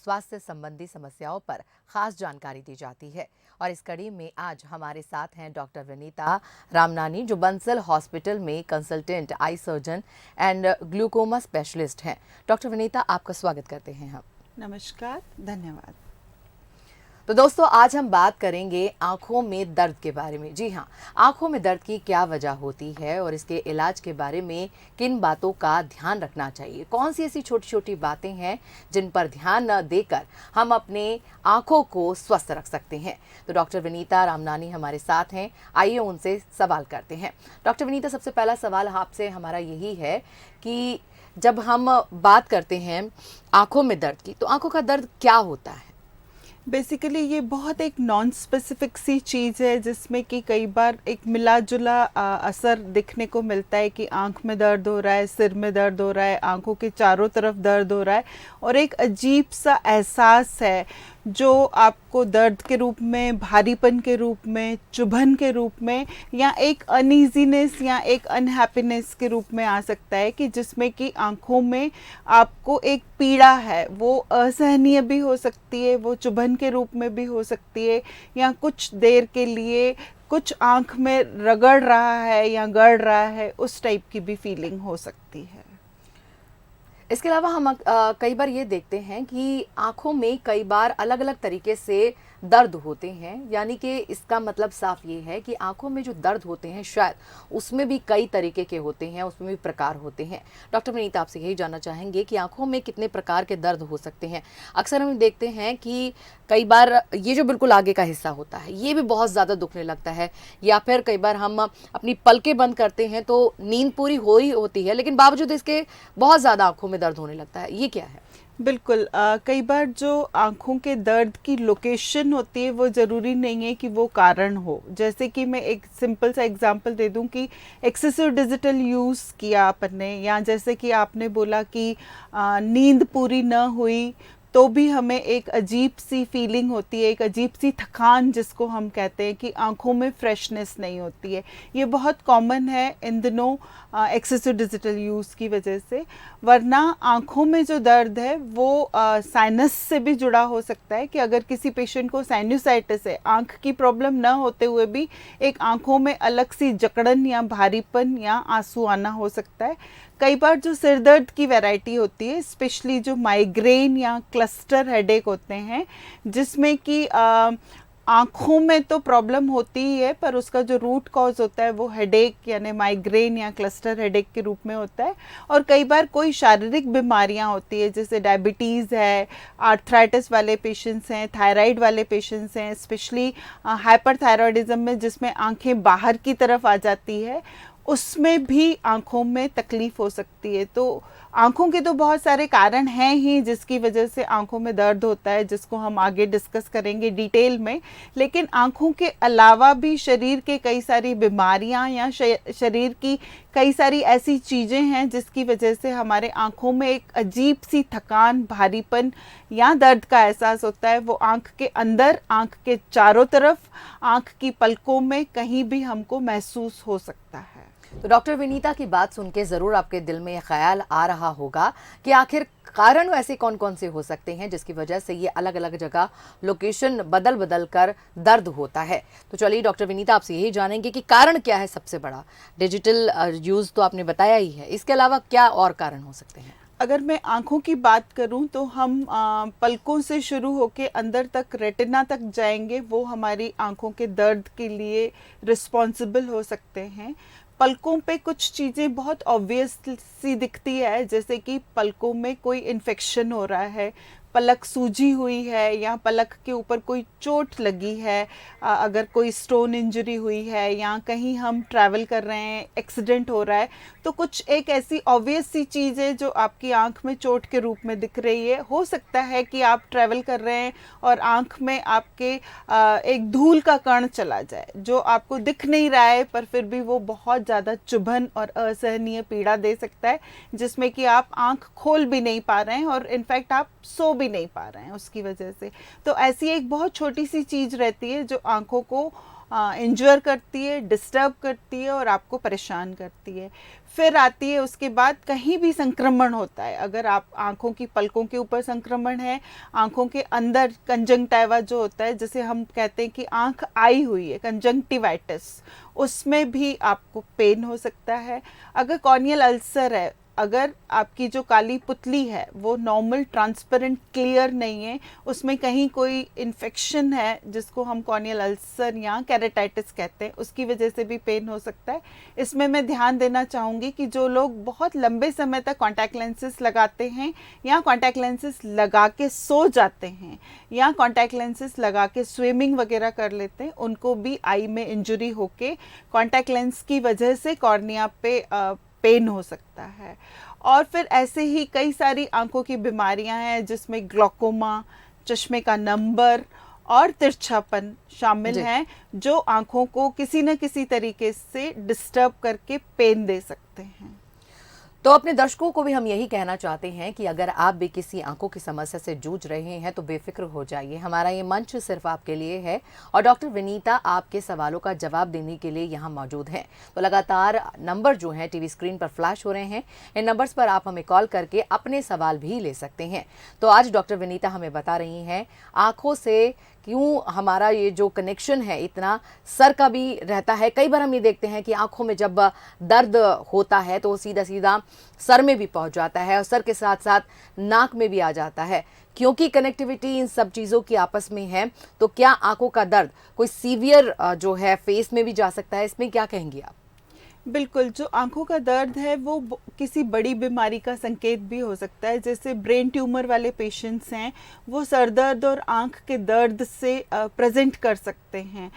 स्वास्थ्य संबंधी समस्याओं पर खास जानकारी दी जाती है। और इस कड़ी में आज हमारे साथ हैं डॉक्टर विनीता रामनानी, जो बंसल हॉस्पिटल में consultant eye surgeon and glaucoma specialist हैं। डॉक्टर विनीता, आपका स्वागत करते हैं हम। नमस्कार, धन्यवाद। तो दोस्तों, आज हम बात करेंगे आंखों में दर्द के बारे में। जी हाँ, आंखों में दर्द की क्या वजह होती है और इसके इलाज के बारे में किन बातों का ध्यान रखना चाहिए, कौन सी ऐसी छोटी छोटी बातें हैं जिन पर ध्यान न देकर हम अपने आंखों को स्वस्थ रख सकते हैं। तो डॉक्टर विनीता रामनानी हमारे साथ हैं, आइए उनसे सवाल करते हैं। डॉक्टर विनीता, सबसे पहला सवाल आपसे हमारा यही है कि जब हम बात करते हैं आंखों में दर्द की, तो आंखों का दर्द क्या होता है? बेसिकली ये बहुत एक नॉन स्पेसिफिक सी चीज़ है जिसमें कि कई बार एक मिला जुला असर दिखने को मिलता है कि आंख में दर्द हो रहा है, सिर में दर्द हो रहा है, आंखों के चारों तरफ दर्द हो रहा है और एक अजीब सा एहसास है जो आपको दर्द के रूप में, भारीपन के रूप में, चुभन के रूप में या एक अनईजीनेस या एक अनहैप्पीनेस के रूप में आ सकता है, कि जिसमें कि आंखों में आपको एक पीड़ा है, वो असहनीय भी हो सकती है, वो चुभन के रूप में भी हो सकती है, या कुछ देर के लिए कुछ आंख में रगड़ रहा है या गड़ रहा है, उस टाइप की भी फीलिंग हो सकती है। इसके अलावा हम कई बार ये देखते हैं कि आंखों में कई बार अलग अलग तरीके से दर्द होते हैं, यानी कि इसका मतलब साफ ये है कि आंखों में जो दर्द होते हैं शायद उसमें भी कई तरीके के होते हैं, उसमें भी प्रकार होते हैं। डॉक्टर विनीता, आपसे यही जानना चाहेंगे कि आंखों में कितने प्रकार के दर्द हो सकते हैं। अक्सर हम देखते हैं कि कई बार ये जो बिल्कुल आगे का हिस्सा होता है ये भी बहुत ज़्यादा दुखने लगता है, या फिर कई बार हम अपनी पलकें बंद करते हैं तो नींद पूरी हो ही होती है, लेकिन बावजूद इसके बहुत ज़्यादा आंखों में दर्द होने लगता है। ये क्या है? बिल्कुल, कई बार जो आँखों के दर्द की लोकेशन होती है वो ज़रूरी नहीं है कि वो कारण हो। जैसे कि मैं एक सिंपल सा एग्जांपल दे दूं कि एक्सेसिव डिजिटल यूज़ किया आपने, या जैसे कि आपने बोला कि नींद पूरी न हुई तो भी हमें एक अजीब सी फीलिंग होती है, एक अजीब सी थकान जिसको हम कहते हैं, कि आंखों में फ्रेशनेस नहीं होती है। ये बहुत कॉमन है इन दिनों एक्सेसिव डिजिटल यूज़ की वजह से। वरना आंखों में जो दर्द है वो साइनस से भी जुड़ा हो सकता है, कि अगर किसी पेशेंट को साइनसाइटिस है, आंख की प्रॉब्लम न होते हुए भी एक आंखों में अलग सी जकड़न या भारीपन या आंसू आना हो सकता है। कई बार जो सिर दर्द की वैरायटी होती है, स्पेशली जो माइग्रेन या क्लस्टर हेडेक होते हैं, जिसमें कि आँखों में तो प्रॉब्लम होती ही है, पर उसका जो रूट कॉज होता है वो हेडेक यानी माइग्रेन या क्लस्टर हेडेक के रूप में होता है। और कई बार कोई शारीरिक बीमारियां होती है, जैसे डायबिटीज़ है, आर्थराइटिस वाले पेशेंट्स हैं, थायराइड वाले पेशेंट्स हैं, स्पेशली हाइपरथायरॉयडिज्म में जिसमें आंखें बाहर की तरफ आ जाती है, उसमें भी आँखों में तकलीफ़ हो सकती है। तो आँखों के तो बहुत सारे कारण हैं ही जिसकी वजह से आँखों में दर्द होता है, जिसको हम आगे डिस्कस करेंगे डिटेल में। लेकिन आँखों के अलावा भी शरीर के कई सारी बीमारियां या शरीर की कई सारी ऐसी चीज़ें हैं जिसकी वजह से हमारे आँखों में एक अजीब सी थकान, भारीपन या दर्द का एहसास होता है। वो आँख के अंदर, आँख के चारों तरफ, आँख की पलकों में कहीं भी हमको महसूस हो सकता है। तो डॉक्टर विनीता की बात सुन के ज़रूर आपके दिल में ख्याल आ रहा होगा कि आखिर कारण ऐसे कौन कौन से हो सकते हैं जिसकी वजह से ये अलग अलग जगह लोकेशन बदल बदल कर दर्द होता है। तो चलिए डॉक्टर विनीता, आपसे यही जानेंगे कि कारण क्या है सबसे बड़ा। डिजिटल यूज़ तो आपने बताया ही है, इसके अलावा क्या और कारण हो सकते हैं? अगर मैं आँखों की बात करूं तो हम पलकों से शुरू होकर अंदर तक, रेटिना तक जाएंगे, वो हमारी आँखों के दर्द के लिए रिस्पॉन्सिबल हो सकते हैं। पलकों पे कुछ चीज़ें बहुत ऑब्वियस सी दिखती है, जैसे कि पलकों में कोई इन्फेक्शन हो रहा है, पलक सूजी हुई है, या पलक के ऊपर कोई चोट लगी है, अगर कोई स्टोन इंजरी हुई है, या कहीं हम ट्रैवल कर रहे हैं, एक्सीडेंट हो रहा है, तो कुछ एक ऐसी ऑब्वियस सी चीज़ है जो आपकी आंख में चोट के रूप में दिख रही है। हो सकता है कि आप ट्रैवल कर रहे हैं और आंख में आपके एक धूल का कण चला जाए जो आपको दिख नहीं रहा है, पर फिर भी वो बहुत ज़्यादा चुभन और असहनीय पीड़ा दे सकता है, जिसमें कि आप आंख खोल भी नहीं पा रहे हैं और इनफैक्ट आप सो भी नहीं पा रहे हैं उसकी वजह से। तो ऐसी एक बहुत छोटी सी चीज़ रहती है जो आंखों को इंजर करती है, डिस्टर्ब करती है और आपको परेशान करती है। फिर आती है उसके बाद कहीं भी संक्रमण होता है, अगर आप आँखों की पलकों के ऊपर संक्रमण है, आँखों के अंदर कंजंक्टिवा जो होता है, जैसे हम कहते हैं कि आँख आई हुई है, कंजंक्टिवाइटिस, उसमें भी आपको पेन हो सकता है। अगर कॉर्नियल अल्सर है, अगर आपकी जो काली पुतली है वो नॉर्मल ट्रांसपेरेंट क्लियर नहीं है, उसमें कहीं कोई इन्फेक्शन है जिसको हम कॉर्नियल अल्सर या केराटाइटिस कहते हैं, उसकी वजह से भी पेन हो सकता है। इसमें मैं ध्यान देना चाहूँगी कि जो लोग बहुत लंबे समय तक कॉन्टैक्ट लेंसेज लगाते हैं या कॉन्टैक्ट लेंसेज लगा के सो जाते हैं या कॉन्टैक्ट लेंसेज लगा के स्विमिंग वगैरह कर लेते हैं, उनको भी आई में इंजरी होके कॉन्टैक्ट लेंस की वजह से कॉर्निया पे पेन हो सकता है। और फिर ऐसे ही कई सारी आंखों की बीमारियां हैं जिसमें ग्लूकोमा, चश्मे का नंबर और तिरछापन शामिल जी। हैं, जो आंखों को किसी न किसी तरीके से डिस्टर्ब करके पेन दे सकते हैं। तो अपने दर्शकों को भी हम यही कहना चाहते हैं कि अगर आप भी किसी आंखों की समस्या से जूझ रहे हैं तो बेफिक्र हो जाइए, हमारा ये मंच सिर्फ आपके लिए है और डॉक्टर विनीता आपके सवालों का जवाब देने के लिए यहाँ मौजूद हैं। तो लगातार नंबर जो हैं टीवी स्क्रीन पर फ्लैश हो रहे हैं, इन नंबर्स पर आप हमें कॉल करके अपने सवाल भी ले सकते हैं। तो आज डॉक्टर विनीता हमें बता रही हैं आंखों से क्यों हमारा ये जो कनेक्शन है इतना सर का भी रहता है। कई बार हम ये देखते हैं कि आंखों में जब दर्द होता है तो वो सीधा सीधा सर में भी पहुंच जाता है और सर के साथ साथ नाक में भी आ जाता है, क्योंकि कनेक्टिविटी इन सब चीज़ों की आपस में है। तो क्या आंखों का दर्द कोई सीवियर जो है फेस में भी जा सकता है, इसमें क्या कहेंगी आप? बिल्कुल, जो आंखों का दर्द है वो किसी बड़ी बीमारी का संकेत भी हो सकता है। जैसे ब्रेन ट्यूमर वाले पेशेंट्स हैं, वो सर दर्द और आंख के दर्द से प्रेजेंट कर सकते हैं।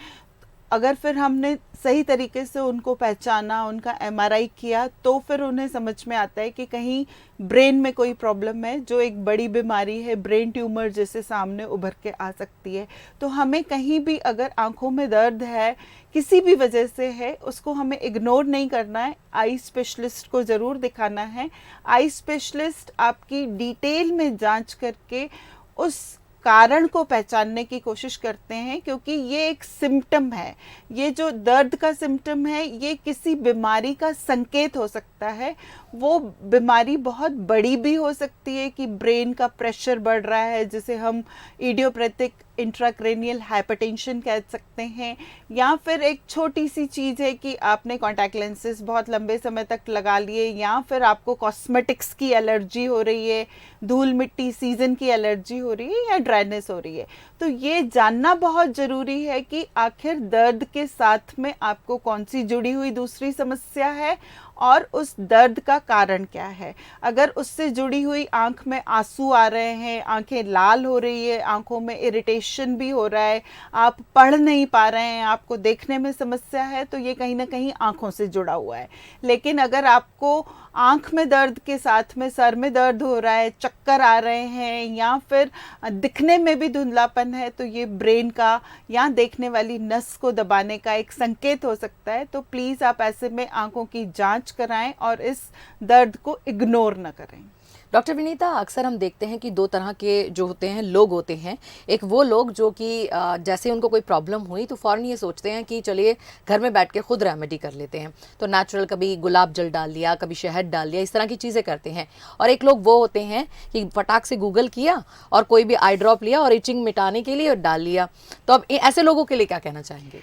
अगर फिर हमने सही तरीके से उनको पहचाना, उनका एमआरआई किया, तो फिर उन्हें समझ में आता है कि कहीं ब्रेन में कोई प्रॉब्लम है, जो एक बड़ी बीमारी है, ब्रेन ट्यूमर जैसे सामने उभर के आ सकती है। तो हमें कहीं भी अगर आंखों में दर्द है, किसी भी वजह से है, उसको हमें इग्नोर नहीं करना है, आई स्पेशलिस्ट को ज़रूर दिखाना है। आई स्पेशलिस्ट आपकी डिटेल में जांच करके उस कारण को पहचानने की कोशिश करते हैं, क्योंकि ये एक सिम्टम है, ये जो दर्द का सिम्टम है ये किसी बीमारी का संकेत हो सकता है। वो बीमारी बहुत बड़ी भी हो सकती है कि ब्रेन का प्रेशर बढ़ रहा है, जिसे हम इडियोपैथिक इंट्राक्रेनियल हाइपरटेंशन कह सकते हैं, या फिर एक छोटी सी चीज़ है कि आपने कॉन्टैक्ट लेंसेज बहुत लंबे समय तक लगा लिए, या फिर आपको कॉस्मेटिक्स की एलर्जी हो रही है, धूल मिट्टी सीजन की एलर्जी हो रही है, या ड्राइनेस हो रही है। तो ये जानना बहुत ज़रूरी है कि आखिर दर्द के साथ में आपको कौन सी जुड़ी हुई दूसरी समस्या है और उस दर्द का कारण क्या है। अगर उससे जुड़ी हुई आंख में आंसू आ रहे हैं, आंखें लाल हो रही है, आंखों में इरिटेशन भी हो रहा है, आप पढ़ नहीं पा रहे हैं, आपको देखने में समस्या है, तो ये कहीं ना कहीं आंखों से जुड़ा हुआ है। लेकिन अगर आपको आंख में दर्द के साथ में सर में दर्द हो रहा है, चक्कर आ रहे हैं, या फिर दिखने में भी धुंधलापन है, तो ये ब्रेन का या देखने वाली नस को दबाने का एक संकेत हो सकता है। तो प्लीज़ आप ऐसे में आंखों की जांच कराएं और इस दर्द को इग्नोर न करें। डॉक्टर विनीता, अक्सर हम देखते हैं कि दो तरह के जो होते हैं लोग होते हैं। एक वो लोग जो कि जैसे उनको कोई प्रॉब्लम हुई तो फ़ौरन ये सोचते हैं कि चलिए घर में बैठ के खुद रेमेडी कर लेते हैं, तो नेचुरल कभी गुलाब जल डाल लिया, कभी शहद डाल लिया, इस तरह की चीज़ें करते हैं। और एक लोग वो होते हैं कि फटाक से गूगल किया और कोई भी आई ड्रॉप लिया और इचिंग मिटाने के लिए डाल लिया। तो अब ऐसे लोगों के लिए क्या कहना चाहेंगे?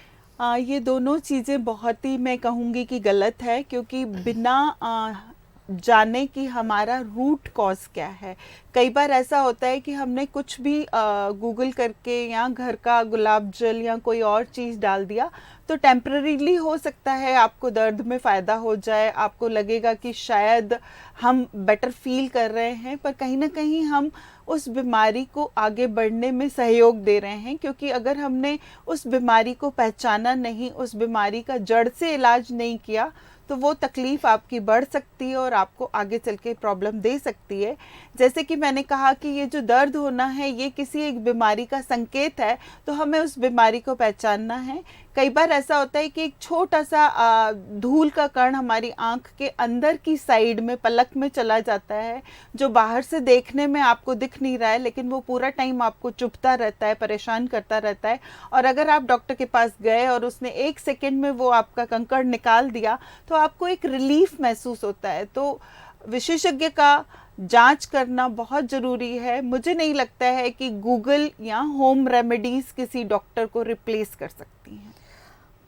ये दोनों चीज़ें बहुत ही, मैं कहूँगी कि गलत है, क्योंकि बिना जाने कि हमारा रूट कॉज क्या है। कई बार ऐसा होता है कि हमने कुछ भी गूगल करके या घर का गुलाब जल या कोई और चीज़ डाल दिया, तो टेम्परेरीली हो सकता है आपको दर्द में फ़ायदा हो जाए, आपको लगेगा कि शायद हम बेटर फील कर रहे हैं, पर कहीं ना कहीं हम उस बीमारी को आगे बढ़ने में सहयोग दे रहे हैं। क्योंकि अगर हमने उस बीमारी को पहचाना नहीं, उस बीमारी का जड़ से इलाज नहीं किया, तो वो तकलीफ़ आपकी बढ़ सकती है और आपको आगे चल के प्रॉब्लम दे सकती है। जैसे कि मैंने कहा कि ये जो दर्द होना है ये किसी एक बीमारी का संकेत है, तो हमें उस बीमारी को पहचानना है कई बार ऐसा होता है कि एक छोटा सा धूल का कण हमारी आंख के अंदर की साइड में पलक में चला जाता है, जो बाहर से देखने में आपको दिख नहीं रहा है, लेकिन वो पूरा टाइम आपको चुभता रहता है, परेशान करता रहता है। और अगर आप डॉक्टर के पास गए और उसने 1 सेकंड में वो आपका कंकड़ निकाल दिया तो आपको एक रिलीफ महसूस होता है। तो विशेषज्ञ का जांच करना बहुत ज़रूरी है। मुझे नहीं लगता है कि गूगल या होम रेमेडीज़ किसी डॉक्टर को रिप्लेस कर सकती हैं।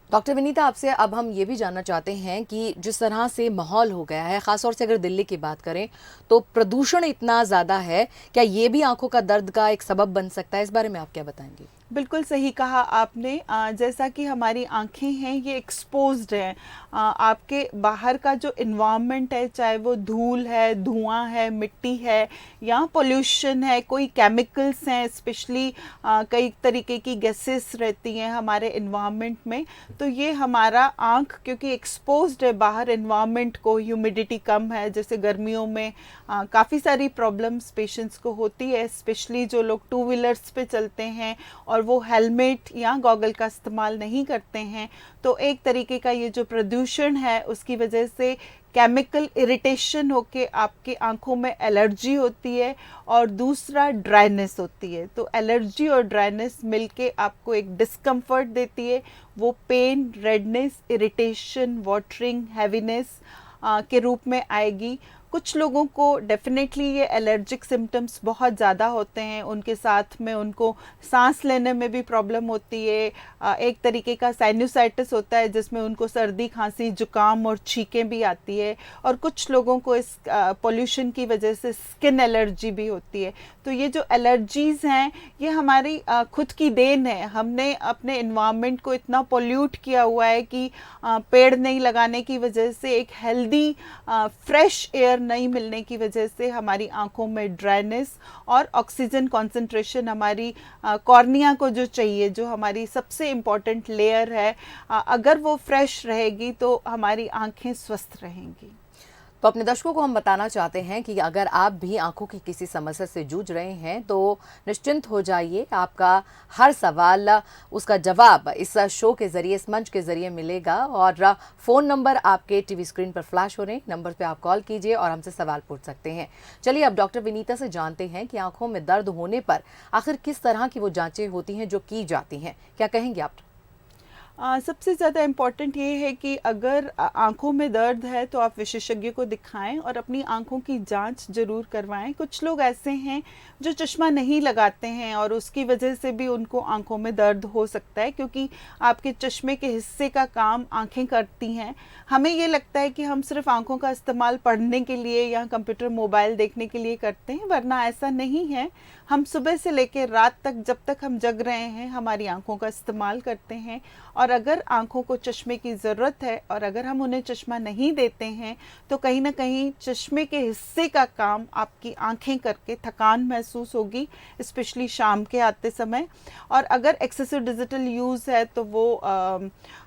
डॉक्टर विनीता, आपसे अब हम ये भी जानना चाहते हैं कि जिस तरह से माहौल हो गया है, ख़ासतौर से अगर दिल्ली की बात करें तो प्रदूषण इतना ज़्यादा है, क्या ये भी आंखों का दर्द का एक सबब बन सकता है? इस बारे में आप क्या बताएंगे? बिल्कुल सही कहा आपने। जैसा कि हमारी आंखें हैं ये एक्सपोज्ड हैं। आपके बाहर का जो इन्वायरमेंट है, चाहे वो धूल है, धुआं है, मिट्टी है या पोल्यूशन है, कोई केमिकल्स हैं, स्पेशली कई तरीके की गैसेस रहती हैं हमारे इन्वायरमेंट में, तो ये हमारा आंख क्योंकि एक्सपोज्ड है बाहर इन्वायरमेंट को, ह्यूमिडिटी कम है, जैसे गर्मियों में काफ़ी सारी प्रॉब्लम्स पेशेंट्स को होती है, स्पेशली जो लोग 2 व्हीलर्स पे चलते हैं और वो हेलमेट या गॉगल का इस्तेमाल नहीं करते हैं। तो एक तरीके का ये जो प्रदूषण है उसकी वजह से केमिकल इरिटेशन होके आपकी आंखों में एलर्जी होती है और दूसरा ड्राइनेस होती है। तो एलर्जी और ड्राइनेस मिलके आपको एक डिस्कम्फर्ट देती है, वो pain, redness, irritation, watering, heaviness के रूप में आएगी। कुछ लोगों को डेफिनेटली ये एलर्जिक सिम्टम्स बहुत ज़्यादा होते हैं, उनके साथ में उनको सांस लेने में भी प्रॉब्लम होती है। एक तरीके का साइनोसाइटिस होता है जिसमें उनको सर्दी, खांसी, जुकाम और छींकें भी आती है। और कुछ लोगों को इस पोल्यूशन की वजह से स्किन एलर्जी भी होती है। तो ये जो एलर्जीज़ हैं ये हमारी खुद की देन है। हमने अपने इन्वायरमेंट को इतना पोल्यूट किया हुआ है कि पेड़ नहीं लगाने की वजह से, एक हेल्दी फ्रेश एयर नहीं मिलने की वजह से हमारी आंखों में ड्राइनेस और ऑक्सीजन कंसंट्रेशन हमारी कॉर्निया को जो चाहिए, जो हमारी सबसे इम्पॉर्टेंट लेयर है, अगर वो फ्रेश रहेगी तो हमारी आंखें स्वस्थ रहेंगी। तो अपने दर्शकों को हम बताना चाहते हैं कि अगर आप भी आंखों की किसी समस्या से जूझ रहे हैं तो निश्चिंत हो जाइए, आपका हर सवाल उसका जवाब इस शो के जरिए, इस मंच के जरिए मिलेगा। और फ़ोन नंबर आपके टीवी स्क्रीन पर फ्लैश हो रहे हैं, नंबर पे आप कॉल कीजिए और हमसे सवाल पूछ सकते हैं। चलिए अब डॉक्टर विनीता से जानते हैं कि आंखों में दर्द होने पर आखिर किस तरह की वो जाँचें होती हैं जो की जाती हैं। क्या कहेंगे आप? सबसे ज़्यादा इम्पॉर्टेंट ये है कि अगर आँखों में दर्द है तो आप विशेषज्ञ को दिखाएं और अपनी आँखों की जांच ज़रूर करवाएं। कुछ लोग ऐसे हैं जो चश्मा नहीं लगाते हैं और उसकी वजह से भी उनको आँखों में दर्द हो सकता है, क्योंकि आपके चश्मे के हिस्से का काम आँखें करती हैं। हमें ये लगता है कि हम सिर्फ आँखों का इस्तेमाल पढ़ने के लिए या कंप्यूटर, मोबाइल देखने के लिए करते हैं, वरना ऐसा नहीं है। हम सुबह से लेकर रात तक, जब तक हम जग रहे हैं, हमारी आँखों का इस्तेमाल करते हैं। और अगर आँखों को चश्मे की ज़रूरत है और अगर हम उन्हें चश्मा नहीं देते हैं तो कहीं ना कहीं चश्मे के हिस्से का काम आपकी आँखें करके थकान महसूस होगी, स्पेशली शाम के आते समय। और अगर एक्सेसिव डिजिटल यूज़ है तो वो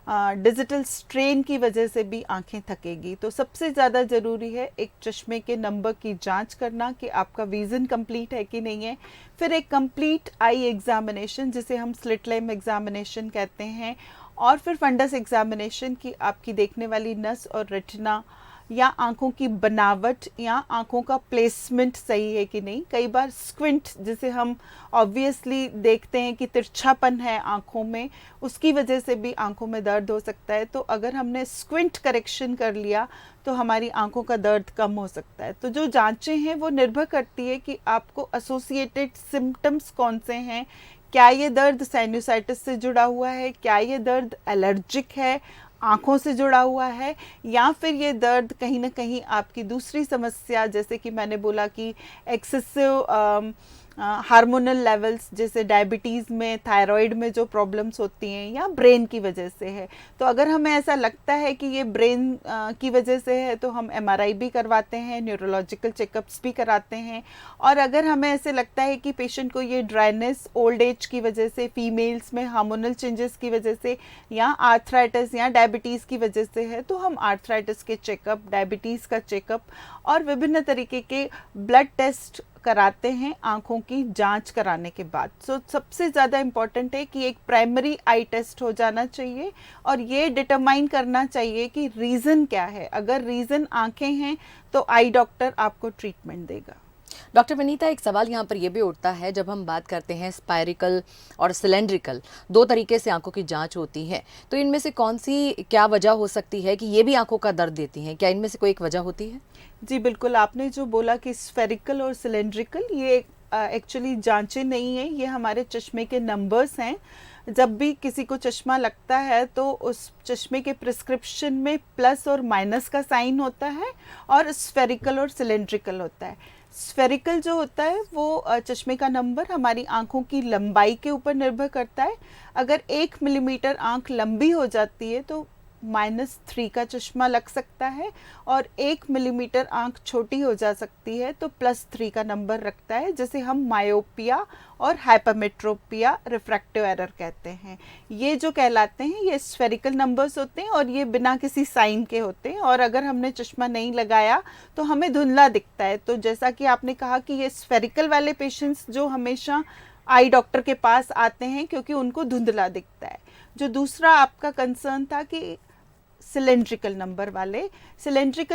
डिजिटल स्ट्रेन की वजह से भी आंखें थकेगी। तो सबसे ज़्यादा ज़रूरी है एक चश्मे के नंबर की जांच करना कि आपका विज़न कंप्लीट है कि नहीं है। फिर एक कंप्लीट आई एग्जामिनेशन, जिसे हम स्लिट लैम्प एग्जामिनेशन कहते हैं, और फिर फंडस एग्जामिनेशन की आपकी देखने वाली नस और रेटिना या आंखों की बनावट या आंखों का प्लेसमेंट सही है कि नहीं। कई बार स्क्विंट, जिसे हम ऑब्वियसली देखते हैं कि तिरछापन है आंखों में, उसकी वजह से भी आंखों में दर्द हो सकता है। तो अगर हमने स्क्विंट करेक्शन कर लिया तो हमारी आंखों का दर्द कम हो सकता है। तो जो जांचें हैं वो निर्भर करती है कि आपको एसोसिएटेड सिम्टम्स कौन से हैं। क्या ये दर्द साइनोसाइटिस से जुड़ा हुआ है, क्या ये दर्द एलर्जिक है, आँखों से जुड़ा हुआ है, या फिर ये दर्द कहीं ना कहीं आपकी दूसरी समस्या, जैसे कि मैंने बोला कि एक्सेसिव हार्मोनल लेवल्स, जैसे डायबिटीज़ में, थायराइड में जो प्रॉब्लम्स होती हैं, या ब्रेन की वजह से है। तो अगर हमें ऐसा लगता है कि ये ब्रेन की वजह से है तो हम MRI भी करवाते हैं, न्यूरोलॉजिकल चेकअप्स भी कराते हैं। और अगर हमें ऐसे लगता है कि पेशेंट को ये ड्राइनेस ओल्ड एज की वजह से, फीमेल्स में हार्मोनल चेंजेस की वजह से, या आर्थराइटिस या डायबिटीज़ की वजह से है, तो हम आर्थराइटिस के चेकअप, डायबिटीज़ का चेकअप और विभिन्न तरीके के ब्लड टेस्ट कराते हैं आंखों की जांच कराने के बाद। सबसे ज़्यादा इम्पॉर्टेंट है कि एक प्राइमरी आई टेस्ट हो जाना चाहिए और ये डिटरमाइन करना चाहिए कि रीज़न क्या है। अगर रीज़न आंखें हैं तो आई डॉक्टर आपको ट्रीटमेंट देगा। डॉक्टर विनीता, एक सवाल यहाँ पर यह भी उठता है, जब हम बात करते हैं स्पायरिकल और सिलेंड्रिकल, दो तरीके से आंखों की जांच होती है, तो इनमें से कौन सी क्या वजह हो सकती है कि ये भी आंखों का दर्द देती हैं? क्या इनमें से कोई एक वजह होती है? जी बिल्कुल, आपने जो बोला कि स्फेरिकल और सिलेंड्रिकल, ये एक्चुअली जांचें नहीं है, ये हमारे चश्मे के नंबर्स हैं। जब भी किसी को चश्मा लगता है तो उस चश्मे के प्रिस्क्रिप्शन में प्लस और माइनस का साइन होता है और स्फेरिकल और सिलेंड्रिकल होता है। स्फेरिकल जो होता है वो चश्मे का नंबर हमारी आंखों की लंबाई के ऊपर निर्भर करता है। अगर 1 मिलीमीटर आंख लंबी हो जाती है तो -3 का चश्मा लग सकता है, और 1 मिलीमीटर आंख छोटी हो जा सकती है तो +3 का नंबर रखता है, जिसे हम मायोपिया और हाइपरमेट्रोपिया रिफ्रैक्टिव एरर कहते हैं। ये जो कहलाते हैं ये स्फेरिकल नंबर्स होते हैं और ये बिना किसी साइन के होते हैं, और अगर हमने चश्मा नहीं लगाया तो हमें धुंधला दिखता है। तो जैसा कि आपने कहा कि ये स्फेरिकल वाले पेशेंट्स जो हमेशा आई डॉक्टर के पास आते हैं क्योंकि उनको धुंधला दिखता है। जो दूसरा आपका कंसर्न था कि सिलेंड्रिकल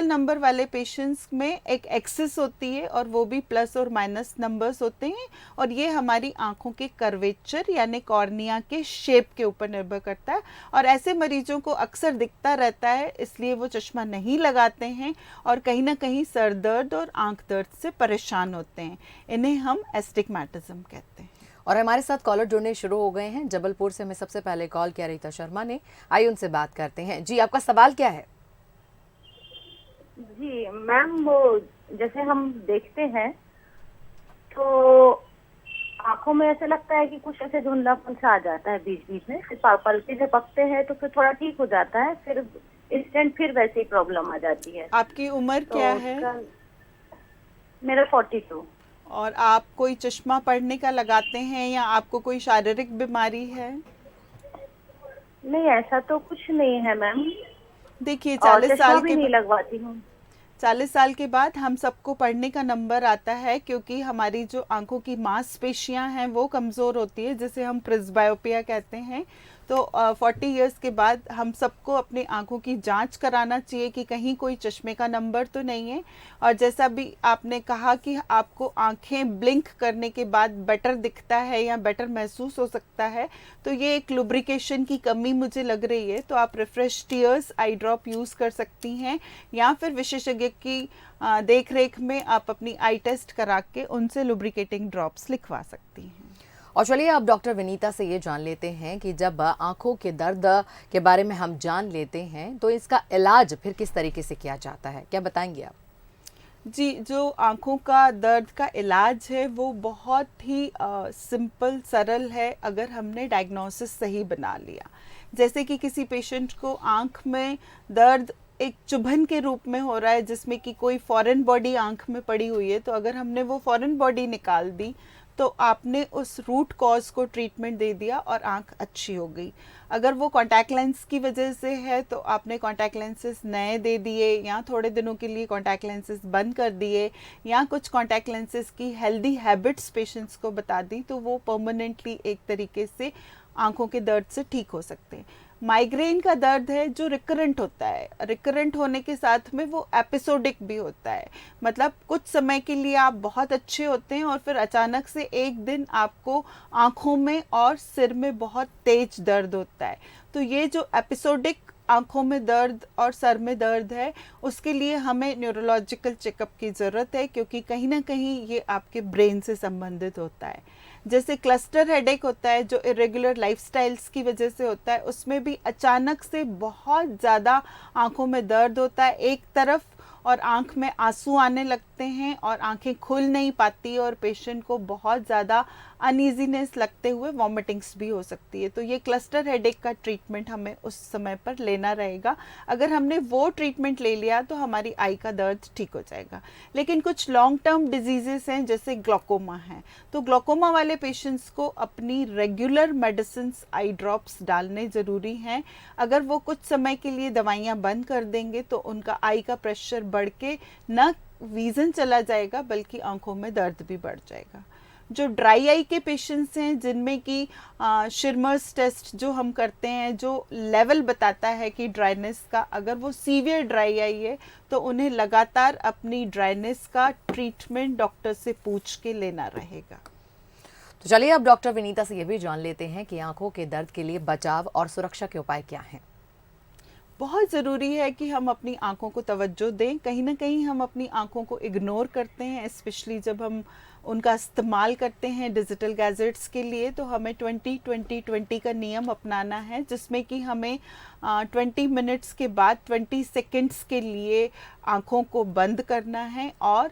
नंबर वाले पेशेंट्स में एक एक्सिस होती है और वो भी प्लस और माइनस नंबर्स होते हैं, और ये हमारी आंखों के कर्वेचर यानी कॉर्निया के शेप के ऊपर निर्भर करता है। और ऐसे मरीजों को अक्सर दिखता रहता है, इसलिए वो चश्मा नहीं लगाते हैं और कहीं ना कहीं सर दर्द और आंख दर्द से परेशान होते हैं। इन्हें हम एस्टिग्मेटिज्म कहते हैं। और हमारे साथ कॉलर जुड़ने शुरू हो गए हैं। जबलपुर से हमें सबसे पहले कॉल किया रीता शर्मा ने, आइए उनसे बात करते हैं। जी, आपका सवाल क्या है? जी मैम, वो जैसे हम देखते हैं तो आंखों में ऐसे लगता है कि कुछ ऐसे धुंधलापन सा आ जाता है बीच बीच में, फिर पलके झपकते हैं तो फिर थोड़ा ठीक हो जाता है, फिर इंस्टेंट फिर वैसे ही प्रॉब्लम आ जाती है। आपकी उम्र क्या है? मेरा 42। और आप कोई चश्मा पढ़ने का लगाते हैं या आपको कोई शारीरिक बीमारी है? नहीं, ऐसा तो कुछ नहीं है मैम। देखिए 40 साल भी नहीं लगवाती हूँ। 40 साल के बाद हम सबको पढ़ने का नंबर आता है, क्योंकि हमारी जो आंखों की मांसपेशियां हैं वो कमज़ोर होती है, जिसे हम प्रेस्बायोपिया कहते हैं। तो 40 इयर्स के बाद हम सबको अपनी आंखों की जांच कराना चाहिए कि कहीं कोई चश्मे का नंबर तो नहीं है। और जैसा भी आपने कहा कि आपको आंखें ब्लिंक करने के बाद बेटर दिखता है या बेटर महसूस हो सकता है, तो ये एक लुब्रिकेशन की कमी मुझे लग रही है। तो आप refresh tears I drop use कर सकती हैं, या फिर विशेषज्ञ की देख रेख में आप अपनी आई टेस्ट करा के उनसे लुब्रिकेटिंग ड्रॉप्स लिखवा सकती हैं। और चलिए अब डॉक्टर विनीता से ये जान लेते हैं कि जब आंखों के दर्द के बारे में हम जान लेते हैं तो इसका इलाज फिर किस तरीके से किया जाता है, क्या बताएंगे आप? जी, जो आँखों का दर्द का इलाज है वो बहुत ही सिंपल सरल है, अगर हमने डायग्नोसिस सही बना लिया। जैसे कि किसी पेशेंट को आँख में दर्द एक चुभन के रूप में हो रहा है, जिसमें कि कोई फॉरेन बॉडी आँख में पड़ी हुई है, तो अगर हमने वो फॉरेन बॉडी निकाल दी तो आपने उस रूट कॉज को ट्रीटमेंट दे दिया और आँख अच्छी हो गई। अगर वो कॉन्टैक्ट लेंस की वजह से है तो आपने कॉन्टैक्ट लेंसेज नए दे दिए, या थोड़े दिनों के लिए कॉन्टैक्ट लेंसेज बंद कर दिए, या कुछ कॉन्टैक्ट लेंसेज की हेल्दी हैबिट्स पेशेंट्स को बता दी, तो वो परमानेंटली एक तरीके से आँखों के दर्द से ठीक हो सकते हैं। माइग्रेन का दर्द है जो रिकरेंट होता है, रिकरेंट होने के साथ में वो एपिसोडिक भी होता है, मतलब कुछ समय के लिए आप बहुत अच्छे होते हैं और फिर अचानक से एक दिन आपको आँखों में और सिर में बहुत तेज दर्द होता है। तो ये जो एपिसोडिक आँखों में दर्द और सर में दर्द है, उसके लिए हमें न्यूरोलॉजिकल चेकअप की ज़रूरत है, क्योंकि कहीं ना कहीं ये आपके ब्रेन से संबंधित होता है। जैसे क्लस्टर हेडेक होता है जो इरेगुलर लाइफस्टाइल्स की वजह से होता है, उसमें भी अचानक से बहुत ज़्यादा आँखों में दर्द होता है एक तरफ, और आँख में आंसू आने लगते हैं और आँखें खुल नहीं पाती, और पेशेंट को बहुत ज़्यादा अनईजीनेस लगते हुए वॉमिटिंग्स भी हो सकती है। तो ये क्लस्टर हेडेक का ट्रीटमेंट हमें उस समय पर लेना रहेगा। अगर हमने वो ट्रीटमेंट ले लिया तो हमारी आई का दर्द ठीक हो जाएगा। लेकिन कुछ लॉन्ग टर्म डिजीजेस हैं, जैसे ग्लोकोमा है, तो ग्लोकोमा वाले पेशेंट्स को अपनी रेगुलर मेडिसिन आई ड्रॉप्स डालने ज़रूरी हैं। अगर वो कुछ समय के लिए दवाइयाँ बंद कर देंगे तो उनका आई का प्रेशर बढ़ के न विजन चला जाएगा बल्कि आंखों में दर्द भी बढ़ जाएगा। जो ड्राई आई के पेशेंट्स हैं जिनमें कि शिरमर्स टेस्ट जो हम करते हैं जो लेवल बताता है कि ड्राइनेस का, अगर वो सीवियर ड्राई आई है तो उन्हें लगातार अपनी ड्राइनेस का ट्रीटमेंट डॉक्टर से पूछ के लेना रहेगा। तो चलिए अब डॉक्टर विनीता से ये भी जान लेते हैं कि आंखों के दर्द के लिए बचाव और सुरक्षा के उपाय क्या हैं। बहुत ज़रूरी है कि हम अपनी आंखों को तवज्जो दें। कहीं ना कहीं हम अपनी आंखों को इग्नोर करते हैं, स्पेशली जब हम उनका इस्तेमाल करते हैं डिजिटल गैजेट्स के लिए। तो हमें 20-20-20 का नियम अपनाना है, जिसमें कि हमें 20 मिनट्स के बाद 20 सेकेंड्स के लिए आंखों को बंद करना है। और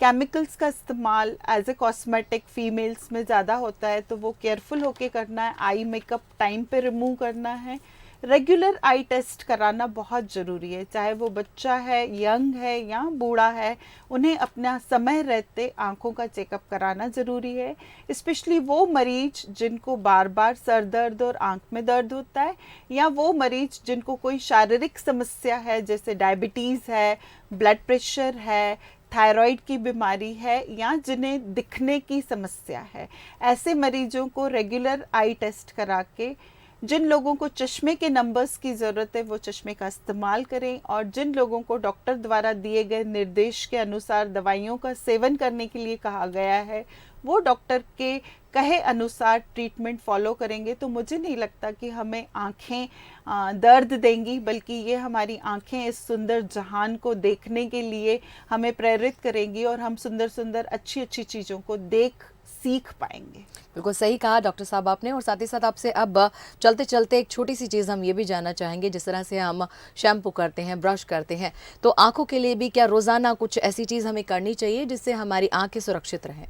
केमिकल्स का इस्तेमाल एज ए कॉस्मेटिक फीमेल्स में ज़्यादा होता है, तो वो केयरफुल होके करना है। आई मेकअप टाइम पे रिमूव करना है। रेगुलर आई टेस्ट कराना बहुत ज़रूरी है, चाहे वो बच्चा है, यंग है या बूढ़ा है, उन्हें अपना समय रहते आंखों का चेकअप कराना ज़रूरी है। स्पेशली वो मरीज जिनको बार बार सर दर्द और आंख में दर्द होता है, या वो मरीज जिनको कोई शारीरिक समस्या है जैसे डायबिटीज़ है, ब्लड प्रेशर है, थायराइड की बीमारी है, या जिन्हें दिखने की समस्या है। ऐसे मरीजों को रेगुलर आई टेस्ट करा के, जिन लोगों को चश्मे के नंबर्स की ज़रूरत है वो चश्मे का इस्तेमाल करें, और जिन लोगों को डॉक्टर द्वारा दिए गए निर्देश के अनुसार दवाइयों का सेवन करने के लिए कहा गया है वो डॉक्टर के कहे अनुसार ट्रीटमेंट फॉलो करेंगे। तो मुझे नहीं लगता कि हमें आँखें दर्द देंगी, बल्कि ये हमारी आँखें इस सुंदर जहान को देखने के लिए हमें प्रेरित करेंगी और हम सुंदर सुंदर अच्छी अच्छी चीज़ों को देख सीख पाएंगे। बिल्कुल सही कहा डॉक्टर साहब आपने। और साथ ही साथ आपसे अब चलते चलते एक छोटी सी चीज़ हम ये भी जानना चाहेंगे, जिस तरह से हम शैम्पू करते हैं, ब्रश करते हैं, तो आंखों के लिए भी क्या रोज़ाना कुछ ऐसी चीज़ हमें करनी चाहिए जिससे हमारी आंखें सुरक्षित रहें?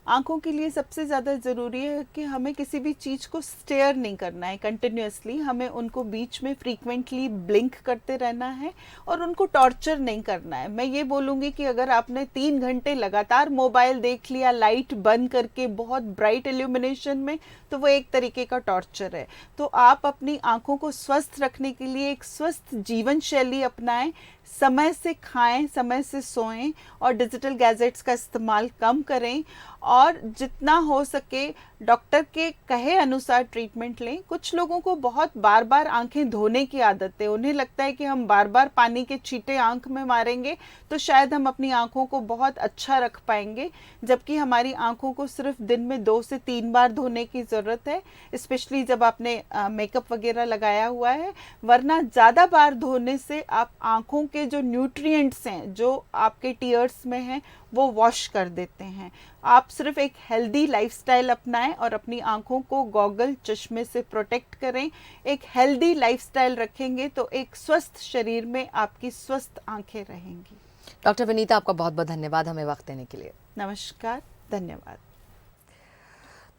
आंखों के लिए सबसे ज़्यादा ज़रूरी है कि हमें किसी भी चीज़ को स्टेयर नहीं करना है कंटिन्यूअसली, हमें उनको बीच में फ्रीक्वेंटली ब्लिंक करते रहना है और उनको टॉर्चर नहीं करना है। मैं ये बोलूँगी कि अगर आपने 3 घंटे लगातार मोबाइल देख लिया लाइट बंद करके बहुत ब्राइट इल्यूमिनेशन में, तो वो एक तरीके का टॉर्चर है। तो आप अपनी आंखों को स्वस्थ रखने के लिए एक स्वस्थ जीवन शैली अपनाएं, समय से खाएं, समय से सोएं और डिजिटल गैजेट्स का इस्तेमाल कम करें, और जितना हो सके डॉक्टर के कहे अनुसार ट्रीटमेंट लें। कुछ लोगों को बहुत बार बार आंखें धोने की आदत है, उन्हें लगता है कि हम बार बार पानी के छींटे आंख में मारेंगे तो शायद हम अपनी आंखों को बहुत अच्छा रख पाएंगे, जबकि हमारी आंखों को सिर्फ दिन में 2 से 3 बार धोने की ज़रूरत है, स्पेशली जब आपने मेकअप वगैरह लगाया हुआ है। वरना ज़्यादा बार धोने से आप आंखों के जो न्यूट्रिएंट्स हैं जो आपके टीयर्स में हैं वो वॉश कर देते हैं। आप सिर्फ एक हेल्दी लाइफस्टाइल अपनाएं और अपनी आंखों को गॉगल चश्मे से प्रोटेक्ट करें। एक हेल्दी लाइफस्टाइल रखेंगे तो एक स्वस्थ शरीर में आपकी स्वस्थ आंखें रहेंगी। डॉक्टर विनीता, आपका बहुत बहुत धन्यवाद हमें वक्त देने के लिए। नमस्कार, धन्यवाद।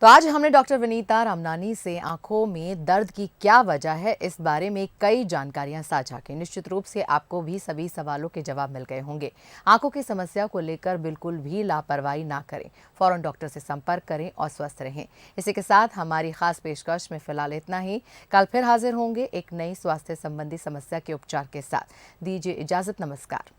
तो आज हमने डॉक्टर विनीता रामनानी से आंखों में दर्द की क्या वजह है इस बारे में कई जानकारियां साझा की। निश्चित रूप से आपको भी सभी सवालों के जवाब मिल गए होंगे। आंखों की समस्या को लेकर बिल्कुल भी लापरवाही ना करें, फौरन डॉक्टर से संपर्क करें और स्वस्थ रहें। इसी के साथ हमारी खास पेशकश में फिलहाल इतना ही। कल फिर हाजिर होंगे एक नई स्वास्थ्य संबंधी समस्या के उपचार के साथ। दीजिए इजाजत, नमस्कार।